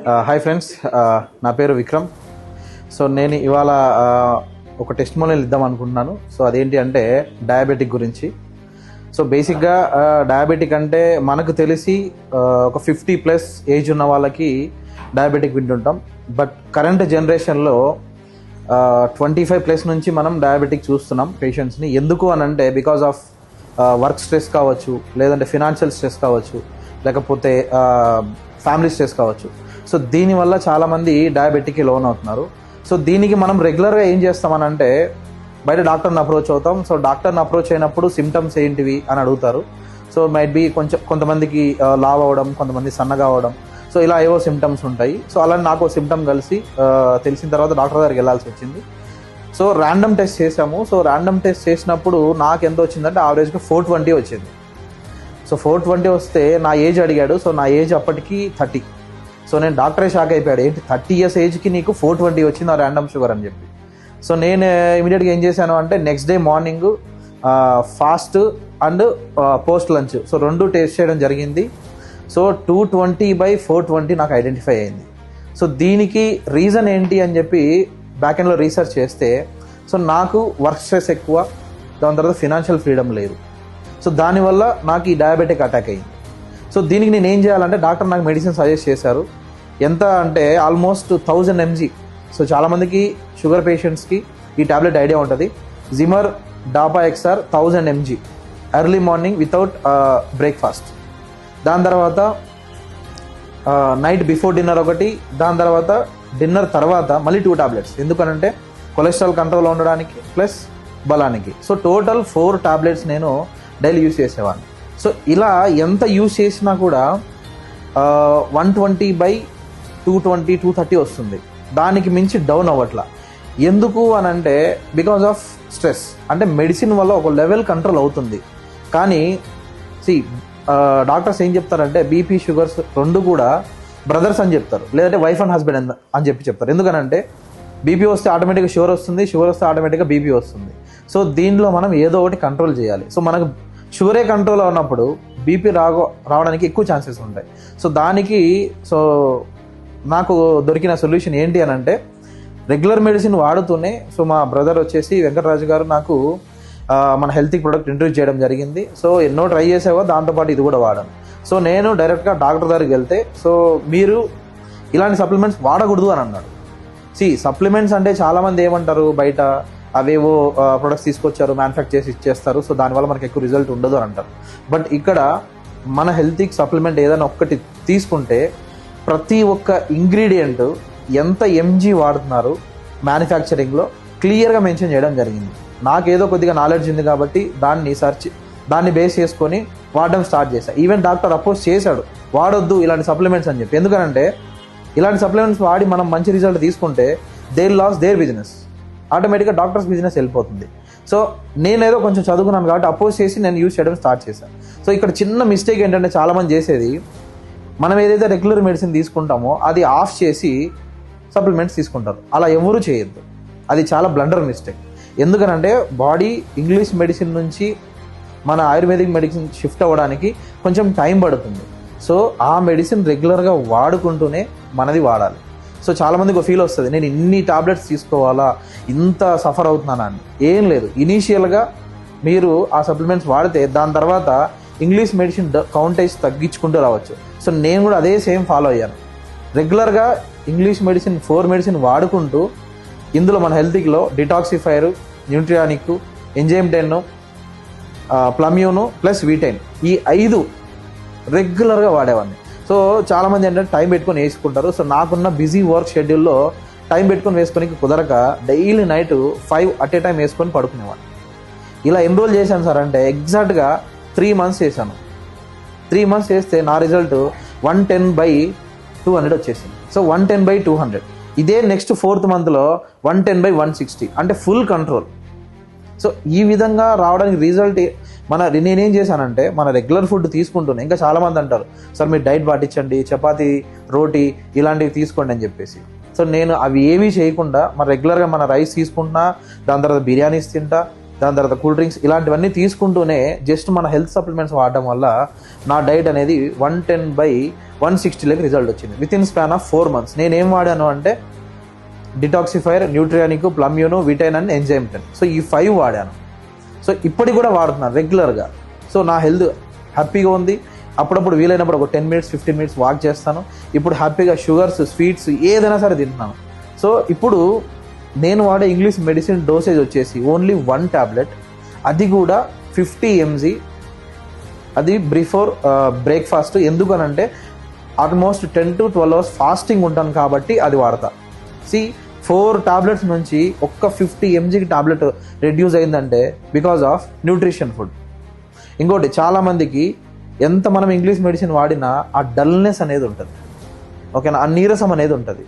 Hi friends, నా పేరు Vikram. So నేను ఇవాళ ఒక టెస్టిమోనియల్ ఇద్దాం అనుకుంటున్నాను. సో అదేంటి అంటే డయాబెటిక్ గురించి. సో బేసిక్గా డయాబెటిక్ అంటే మనకు తెలిసి ఒక 50+ ఏజ్ ఉన్న వాళ్ళకి డయాబెటిక్ వింటుంటాం. బట్ కరెంట్ జనరేషన్లో 25+ నుంచి మనం డయాబెటిక్ చూస్తున్నాం పేషెంట్స్ని. ఎందుకు అని అంటే బికాజ్ ఆఫ్ వర్క్ స్ట్రెస్ కావచ్చు, లేదంటే ఫినాన్షియల్ స్ట్రెస్ కావచ్చు, లేకపోతే ఫ్యామిలీ స్ట్రెస్ కావచ్చు. సో దీనివల్ల చాలామంది డయాబెటిక్కి లోన్ అవుతున్నారు. సో దీనికి మనం రెగ్యులర్గా ఏం చేస్తామనంటే బయట డాక్టర్ని అప్రోచ్ అవుతాం. సో డాక్టర్ని అప్రోచ్ అయినప్పుడు సిమ్టమ్స్ ఏంటివి అని అడుగుతారు. సో మైట్ బి కొంతమందికి లావ్ అవ్వడం, కొంతమంది సన్నగా అవ్వడం, సో ఇలా ఏవో సిమ్టమ్స్ ఉంటాయి. సో అలా నాకు సిమ్టమ్ తెలిసిన తర్వాత డాక్టర్ దగ్గరికి వెళ్ళాల్సి వచ్చింది. సో ర్యాండమ్ టెస్ట్ చేసాము. సో ర్యాండమ్ టెస్ట్ చేసినప్పుడు నాకు ఎంత వచ్చిందంటే యావరేజ్గా 420 వచ్చింది. సో 420 వస్తే నా ఏజ్ అడిగాడు. సో నా ఏజ్ అప్పటికి 30. సో నేను డాక్టరే షాక్ అయిపోయాడు, ఏంటి 30 years ఏజ్కి నీకు 420 వచ్చింది ఆ ర్యాండమ్ షుగర్ అని చెప్పి. సో నేను ఇమీడియట్గా ఏం చేశాను అంటే next day morning fast and post lunch so 2 taste చేయడం జరిగింది. సో 220/420 నాకు ఐడెంటిఫై అయింది. సో దీనికి రీజన్ ఏంటి అని చెప్పి బ్యాక్ ఎండ్లో రీసెర్చ్ చేస్తే సో నాకు వర్క్ స్ట్రెస్ ఎక్కువ, దాని తర్వాత ఫినాన్షియల్ ఫ్రీడమ్ లేదు. సో దానివల్ల నాకు ఈ డయాబెటిక్ అటాక్ అయింది. సో దీనికి నేను ఏం చేయాలంటే డాక్టర్ నాకు మెడిసిన్ సజెస్ట్ చేశారు. ఎంత అంటే ఆల్మోస్ట్ 1000 mg. సో చాలామందికి షుగర్ పేషెంట్స్కి ఈ టాబ్లెట్ ఐడియా ఉంటుంది. జిమర్ డాపా XR 1000 mg early morning without breakfast. దాని తర్వాత నైట్ బిఫోర్ డిన్నర్ ఒకటి, దాని తర్వాత డిన్నర్ తర్వాత మళ్ళీ 2 టాబ్లెట్స్. ఎందుకనంటే కొలెస్ట్రాల్ కంట్రోల్ ఉండడానికి ప్లస్ బలానికి. సో టోటల్ 4 టాబ్లెట్స్ నేను డైలీ యూస్ చేసేవాడిని. సో ఇలా ఎంత యూస్ చేసినా కూడా 120/220 230 వస్తుంది. దానికి మించి డౌన్ అవ్వట్లా. ఎందుకు అని అంటే బికాజ్ ఆఫ్ స్ట్రెస్. అంటే మెడిసిన్ వల్ల ఒక లెవెల్ కంట్రోల్ అవుతుంది. కానీ డాక్టర్స్ ఏం చెప్తారంటే బీపీ షుగర్స్ 2 కూడా బ్రదర్స్ అని చెప్తారు, లేదంటే వైఫ్ అండ్ హస్బెండ్ అని చెప్తారు. ఎందుకనంటే బీపీ వస్తే ఆటోమేటిక్గా షుగర్ వస్తుంది, షుగర్ వస్తే ఆటోమేటిక్గా బీపీ వస్తుంది. సో దీనిలో మనం ఏదో ఒకటి కంట్రోల్ చేయాలి. సో మనకు షుగరే కంట్రోల్ ఉన్నప్పుడు బీపీ రావడానికి ఎక్కువ ఛాన్సెస్ ఉంటాయి. సో దానికి నాకు దొరికిన సొల్యూషన్ ఏంటి అని అంటే రెగ్యులర్ మెడిసిన్ వాడుతూనే సో మా బ్రదర్ వచ్చేసి వెంకటరాజు గారు నాకు మన హెల్తీ ప్రొడక్ట్ ఇంట్రడ్యూస్ చేయడం జరిగింది. సో ఎన్నో ట్రై చేసావో దాంతోపాటు ఇది కూడా వాడాను. సో నేను డైరెక్ట్గా డాక్టర్ దగ్గరికి వెళ్తే సో మీరు ఇలాంటి సప్లిమెంట్స్ వాడకూడదు అని అన్నాడు. సప్లిమెంట్స్ అంటే చాలామంది ఏమంటారు, బయట అవేవో ప్రొడక్ట్స్ తీసుకొచ్చారు, మ్యానుఫ్యాక్చర్ చేసి ఇచ్చేస్తారు, సో దానివల్ల మనకి ఎక్కువ రిజల్ట్ ఉండదు అని అంటారు. బట్ ఇక్కడ మన హెల్త్కి సప్లిమెంట్ ఏదైనా ఒక్కటి తీసుకుంటే ప్రతి ఒక్క ఇంగ్రీడియంట్ ఎంత ఎంజీ వాడుతున్నారు మ్యానుఫ్యాక్చరింగ్లో క్లియర్గా మెన్షన్ చేయడం జరిగింది. నాకేదో కొద్దిగా నాలెడ్జ్ ఉంది కాబట్టి దాన్ని బేస్ చేసుకొని వాడడం స్టార్ట్ చేశాను. ఈవెన్ డాక్టర్ అపోజ్ చేశాడు వాడొద్దు ఇలాంటి సప్లిమెంట్స్ అని చెప్పి. ఎందుకంటే ఇలాంటి సప్లిమెంట్స్ వాడి మనం మంచి రిజల్ట్ తీసుకుంటే దే లాస్ దేర్ బిజినెస్, ఆటోమేటిక్గా డాక్టర్స్ బిజినెస్ వెళ్ళిపోతుంది. సో నేనేదో కొంచెం చదువుకున్నాను కాబట్టి అపోజ్ చేసి నేను యూజ్ చేయడం స్టార్ట్ చేశాను. సో ఇక్కడ చిన్న మిస్టేక్ ఏంటంటే చాలామంది చేసేది, మనం ఏదైతే రెగ్యులర్ మెడిసిన్ తీసుకుంటామో అది ఆఫ్ చేసి సప్లిమెంట్స్ తీసుకుంటారు. అలా ఎవరు చేయొద్దు, అది చాలా బ్లండర్ మిస్టేక్. ఎందుకనంటే బాడీ ఇంగ్లీష్ మెడిసిన్ నుంచి మన ఆయుర్వేదిక్ మెడిసిన్ షిఫ్ట్ అవ్వడానికి కొంచెం టైం పడుతుంది. సో ఆ మెడిసిన్ రెగ్యులర్గా వాడుకుంటూనే మనది వాడాలి. సో చాలామందికి ఒక ఫీల్ వస్తుంది, నేను ఇన్ని టాబ్లెట్స్ తీసుకోవాలా, ఇంత సఫర్ అవుతున్నానా అని. ఏం లేదు, ఇనీషియల్గా మీరు ఆ సప్లిమెంట్స్ వాడితే దాని తర్వాత ఇంగ్లీష్ మెడిసిన్ కౌంటేజ్ తగ్గించుకుంటూ రావచ్చు. సో నేను కూడా అదే సేమ్ ఫాలో అయ్యాను. రెగ్యులర్గా ఇంగ్లీష్ మెడిసిన్ 4 మెడిసిన్ వాడుకుంటూ ఇందులో మన హెల్త్లో డిటాక్సిఫైర్, న్యూట్రియానిక్, ఎంజైమ్ 10, ప్లమ్యూను ప్లస్ వీటైన్, ఈ 5 రెగ్యులర్గా వాడేవాడిని. సో చాలామంది ఏంటంటే టైం పెట్టుకొని వేసుకుంటారు. సో నాకున్న బిజీ వర్క్ షెడ్యూల్లో టైం పెట్టుకొని వేసుకోనికి కుదరక daily night 5 at a time వేసుకొని పడుకునేవాడిని. ఇలా ఎన్రోల్ చేశాను సార్ అంటే ఎగ్జాక్ట్గా 3 months చేశాను. 3 months చేస్తే నా రిజల్ట్ 110/200 వచ్చేసింది. సో 110/200. ఇదే నెక్స్ట్ 4th monthలో 110/160, అంటే ఫుల్ కంట్రోల్. సో ఈ విధంగా రావడానికి రిజల్ట్ నేనేం చేశానంటే మన రెగ్యులర్ ఫుడ్ తీసుకుంటూనే, ఇంకా చాలామంది అంటారు సార్ మీరు డైట్ పాటించండి, చపాతీ, రోటీ ఇలాంటివి తీసుకోండి అని చెప్పేసి. సో నేను అవి ఏవీ చేయకుండా రెగ్యులర్గా మన రైస్ తీసుకుంటున్నా, దాని తర్వాత బిర్యానీస్ తింటా, దాని తర్వాత కూల్ డ్రింక్స్ ఇలాంటివన్నీ తీసుకుంటూనే జస్ట్ మన హెల్త్ సప్లిమెంట్స్ వాడడం వల్ల నా డైట్ అనేది 110/160 160 రిజల్ట్ వచ్చింది with in span of 4 months. నేనేం వాడాను అంటే డిటాక్సిఫైర్, న్యూట్రియానిక్, ప్లమ్యూను, విటైన్ అండ్ ఎంజైమ్ 10. సో ఈ 5 వాడాను. సో ఇప్పటికి కూడా వాడుతున్నాను రెగ్యులర్గా. సో నా హెల్త్ హ్యాపీగా ఉంది. అప్పుడప్పుడు వీలైనప్పుడు ఒక 10 minutes 15 minutes వాక్ చేస్తాను. ఇప్పుడు హ్యాపీగా షుగర్స్, స్వీట్స్ ఏదైనా సరే తింటున్నాను. సో ఇప్పుడు నేను వాడే ఇంగ్లీష్ మెడిసిన్ డోసేజ్ వచ్చేసి ఓన్లీ 1 tablet, అది కూడా 50 mg, అది బిఫోర్ బ్రేక్ఫాస్ట్. ఎందుకనంటే ఆల్మోస్ట్ 10 to 12 hours ఫాస్టింగ్ ఉంటాను కాబట్టి అది వాడతా. 4 tablets నుంచి ఒక్క 50 mgకి టాబ్లెట్ రెడ్యూస్ అయిందంటే బికాజ్ ఆఫ్ న్యూట్రిషన్ ఫుడ్. ఇంకోటి, చాలామందికి ఎంత మనం ఇంగ్లీష్ మెడిసిన్ వాడినా ఆ డల్నెస్ అనేది ఉంటుంది, ఓకేనా, ఆ నీరసం అనేది ఉంటుంది.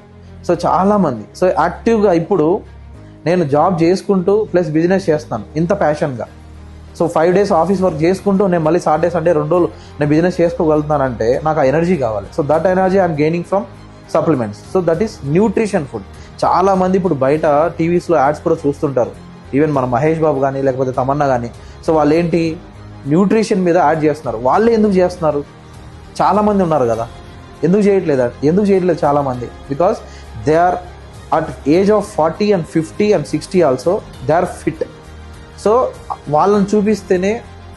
సో చాలామంది యాక్టివ్గా ఇప్పుడు నేను జాబ్ చేసుకుంటూ ప్లస్ బిజినెస్ చేస్తాను ఇంత ప్యాషన్గా. సో 5 days ఆఫీస్ వర్క్ చేసుకుంటూ నేను మళ్ళీ సాటర్డే సండే 2 రోజులు నేను బిజినెస్ చేసుకోగలుగుతానంటే నాకు ఆ ఎనర్జీ కావాలి. So that energy I'm gaining from supplements. So that is nutrition food. చాలామంది ఇప్పుడు బయట టీవీస్లో యాడ్స్ కూడా చూస్తుంటారు, ఈవెన్ మన మహేష్ బాబు కానీ లేకపోతే తమన్నా కానీ. సో వాళ్ళు ఏంటి, న్యూట్రిషన్ మీద యాడ్ చేస్తున్నారు. వాళ్ళే ఎందుకు చేస్తున్నారు? చాలామంది ఉన్నారు కదా, ఎందుకు చేయట్లేదు చాలామంది? Because they are at age of 40 and 50 and 60 also they are fit. So వాళ్ళని చూపిస్తేనే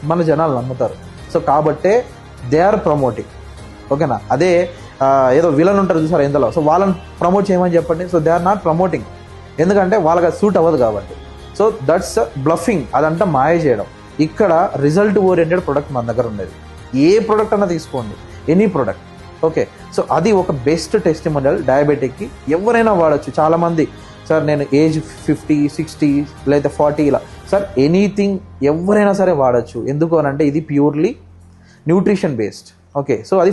మన జనాలు నమ్ముతారు. సో కాబట్టే దే ఆర్ ప్రమోటింగ్, ఓకేనా. అదే ఏదో విలన్ ఉంటారు చూసారు ఇందులో, సో వాళ్ళని ప్రమోట్ చేయమని చెప్పండి. So they are not promoting, ఎందుకంటే వాళ్ళకి అది సూట్ అవ్వదు కాబట్టి. సో దట్స్ బ్లఫింగ్, అదంతా మాయ చేయడం. ఇక్కడ రిజల్ట్ ఓరియంటెడ్ ప్రొడక్ట్ మన దగ్గర ఉండేది. ఏ ప్రోడక్ట్ అన్నా తీసుకోండి, ఎనీ ప్రోడక్ట్, ఓకే. సో అది ఒక బెస్ట్ టెస్టిమోనియల్ డయాబెటిక్కి. ఎవరైనా వాడచ్చు. చాలామంది సార్ నేను ఏజ్ 50, 60 లేదా 40 ఇలా, సార్ ఎనీథింగ్ ఎవరైనా సరే వాడచ్చు. ఎందుకు అని అంటే ఇది purely nutrition based, okay. So అది